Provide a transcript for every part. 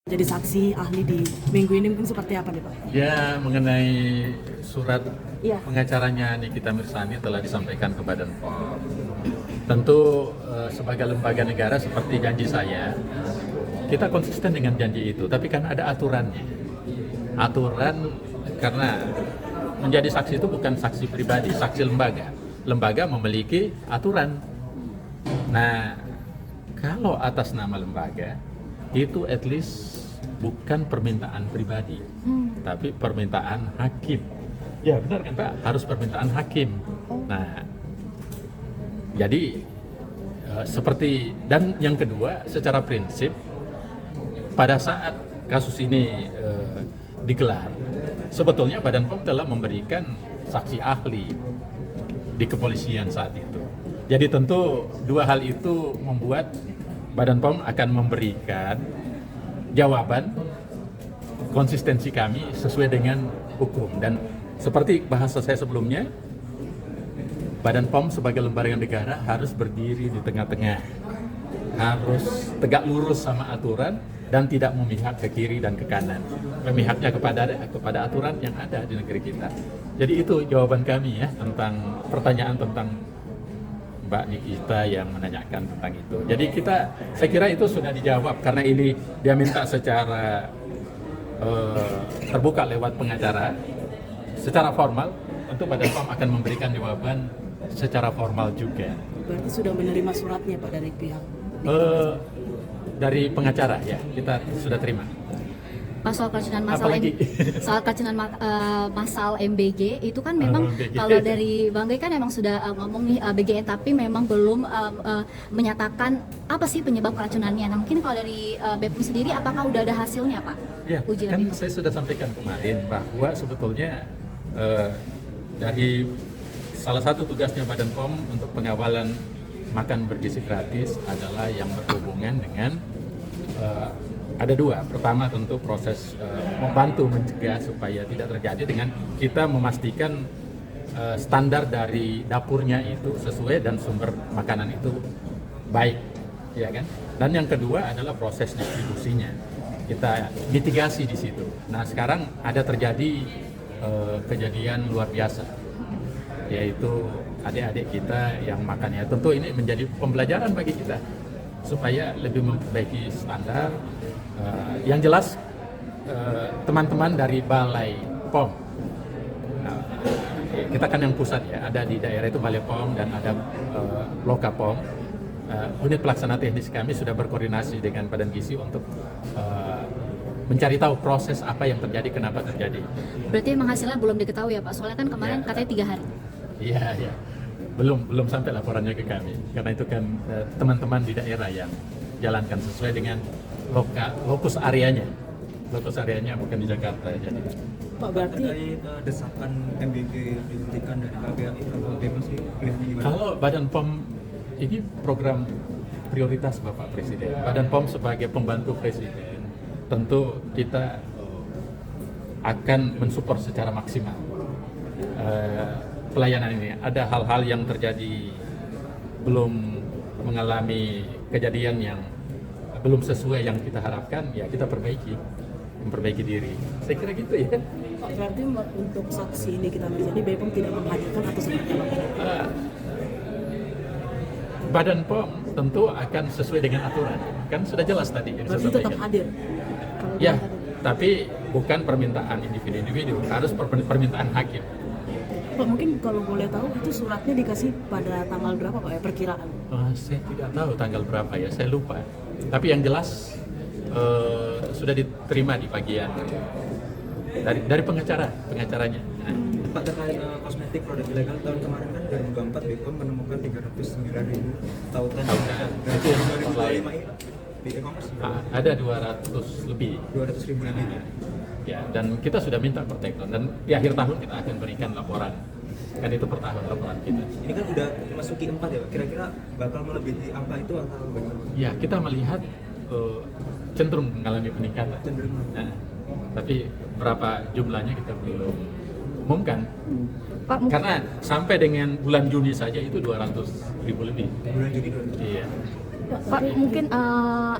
Jadi saksi ahli di minggu ini mungkin seperti apa nih Pak? Ya, mengenai surat Iya. pengacaranya Nikita Mirzani telah disampaikan ke Badan POM. Tentu sebagai lembaga negara seperti janji saya, kita konsisten dengan janji itu, tapi kan ada aturannya. Aturan karena menjadi saksi itu bukan saksi pribadi, saksi lembaga. Lembaga memiliki aturan. Nah, kalau atas nama lembaga, itu at least bukan permintaan pribadi, tapi permintaan hakim. Ya benar kan Pak, harus permintaan hakim. Nah, jadi seperti, dan yang kedua secara prinsip, pada saat kasus ini digelar, sebetulnya Badan POM telah memberikan saksi ahli di kepolisian saat itu. Jadi tentu dua hal itu membuat Badan POM akan memberikan jawaban konsistensi kami sesuai dengan hukum. Dan seperti bahasa saya sebelumnya, Badan POM sebagai lembaga negara harus berdiri di tengah-tengah, harus tegak lurus sama aturan dan tidak memihak ke kiri dan ke kanan, memihaknya kepada aturan yang ada di negeri kita. Jadi itu jawaban kami ya tentang pertanyaan tentang Mbak Nikita yang menanyakan tentang itu. Jadi saya kira itu sudah dijawab karena ini dia minta secara terbuka lewat pengacara, secara formal. Tentu Badan POM akan memberikan jawaban secara formal juga. Berarti sudah menerima suratnya Pak dari pihak dari pengacara ya, kita sudah terima. Pak, soal keracunan masal Apalagi? soal keracunan masal MBG itu kan memang kalau dari Bang Gay kan memang sudah ngomong nih BGN, tapi memang belum menyatakan apa sih penyebab keracunannya. Nah, mungkin kalau dari BPOM sendiri apakah udah ada hasilnya Pak? Ya, Uji kan lebih. saya sudah sampaikan kemarin bahwa sebetulnya dari salah satu tugasnya Badan POM untuk pengawalan makan bergizi gratis adalah yang berhubungan dengan ada dua. Pertama tentu proses membantu mencegah supaya tidak terjadi dengan kita memastikan standar dari dapurnya itu sesuai dan sumber makanan itu baik, ya kan? Dan yang kedua adalah proses distribusinya. Kita mitigasi di situ. Nah, sekarang ada terjadi kejadian luar biasa, yaitu adik-adik kita yang makannya. Tentu ini menjadi pembelajaran bagi kita supaya lebih memperbaiki standar. Yang jelas teman-teman dari Balai POM, kita kan yang pusat ya, ada di daerah itu Balai POM dan ada Loka POM. Unit pelaksana teknis kami sudah berkoordinasi dengan Badan Gizi untuk mencari tahu proses apa yang terjadi, kenapa terjadi. Berarti memang hasilnya belum diketahui ya Pak, soalnya kan kemarin Ya. katanya 3 hari. Iya. Belum sampai laporannya ke kami, karena itu kan teman-teman di daerah yang jalankan sesuai dengan lokus areanya bukan di Jakarta. Jadi Pak, berarti dari desakan MBG dihentikan dari KPAI, kalau BPOM sih melihatnya gimana? kalau Badan POM ini program prioritas Bapak Presiden. Badan POM sebagai pembantu Presiden, tentu kita akan mensupport secara maksimal pelayanan ini. Ada hal-hal yang terjadi belum mengalami kejadian yang belum sesuai yang kita harapkan, ya kita memperbaiki diri. Saya kira gitu ya. Pak, berarti untuk saksi ini kita menjadi BPOM tidak menghadirkan atau seperti apa? Badan POM tentu akan sesuai dengan aturan. Kan sudah jelas tadi yang saya Berarti tetap sampaikan. hadir. Kalau Ya, tidak hadir. tapi bukan permintaan individu-individu, harus permintaan hakim. Pak, mungkin kalau boleh tahu itu suratnya dikasih pada tanggal berapa Pak ya, perkiraan? Saya tidak tahu tanggal berapa ya, saya lupa. Tapi yang jelas sudah diterima di bagian dari pengacaranya. Pak, terkait kosmetik produk ilegal tahun kemarin kan 2024 BPOM menemukan 309.000 tautan Itu yang lain. 2025 ini di e-commerce Ada 200 lebih. 200.000 lebih. Ya, dan kita sudah minta perteknon dan di akhir tahun kita akan berikan laporan. Kan itu per tahun laporan kita. Ini kan udah masuki 4 ya Pak, kira-kira bakal melebihi angka itu atau bagaimana? Ya, kita melihat cenderung mengalami peningkatan. Cenderung. Nah, tapi berapa jumlahnya kita belum umumkan. Pak, mungkin Karena sampai dengan bulan Juni saja itu 200.000 lebih. Bulan Juni 2024. Iya. Pak, mungkin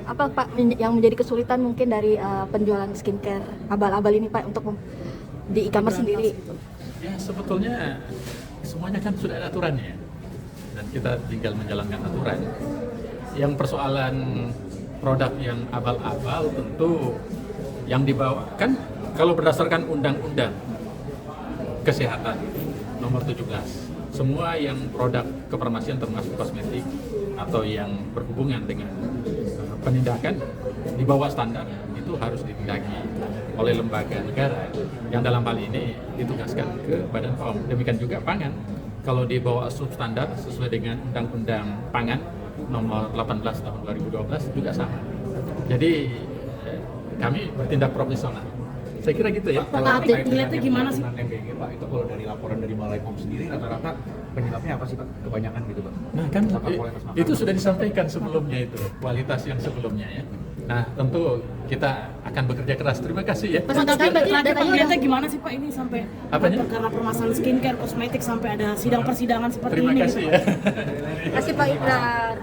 apa Pak yang menjadi kesulitan mungkin dari penjualan skincare abal-abal ini Pak untuk di e-commerce sendiri? Ya sebetulnya semuanya kan sudah ada aturannya dan kita tinggal menjalankan aturan. Yang persoalan produk yang abal-abal tentu yang dibawa kan kalau berdasarkan undang-undang kesehatan nomor 17, semua yang produk kefarmasian termasuk kosmetik atau yang berhubungan dengan penindakan di bawah standar itu harus ditindaki oleh lembaga negara yang dalam hal ini ditugaskan ke Badan POM. Demikian juga pangan, kalau di bawah substandar sesuai dengan Undang-Undang Pangan nomor 18 tahun 2012 juga sama. Jadi kami bertindak profesional. Saya kira gitu ya. Pak, update gimana sih? MBG Pak, itu kalau dari laporan dari Balai POM sendiri rata-rata penyebabnya apa sih Pak? Kebanyakan gitu Pak? Nah kan Apakah kualitas makanan? itu sudah disampaikan sebelumnya itu, kualitas yang sebelumnya ya. Nah tentu kita akan bekerja keras. Terima kasih ya. Pak, tapi terakhir penglihatnya gimana sih Pak ini sampai Apanya? karena permasalahan skincare, kosmetik sampai ada sidang persidangan seperti Terima ini? kasih gitu, ya. Pak? Terima kasih Pak Ibrar.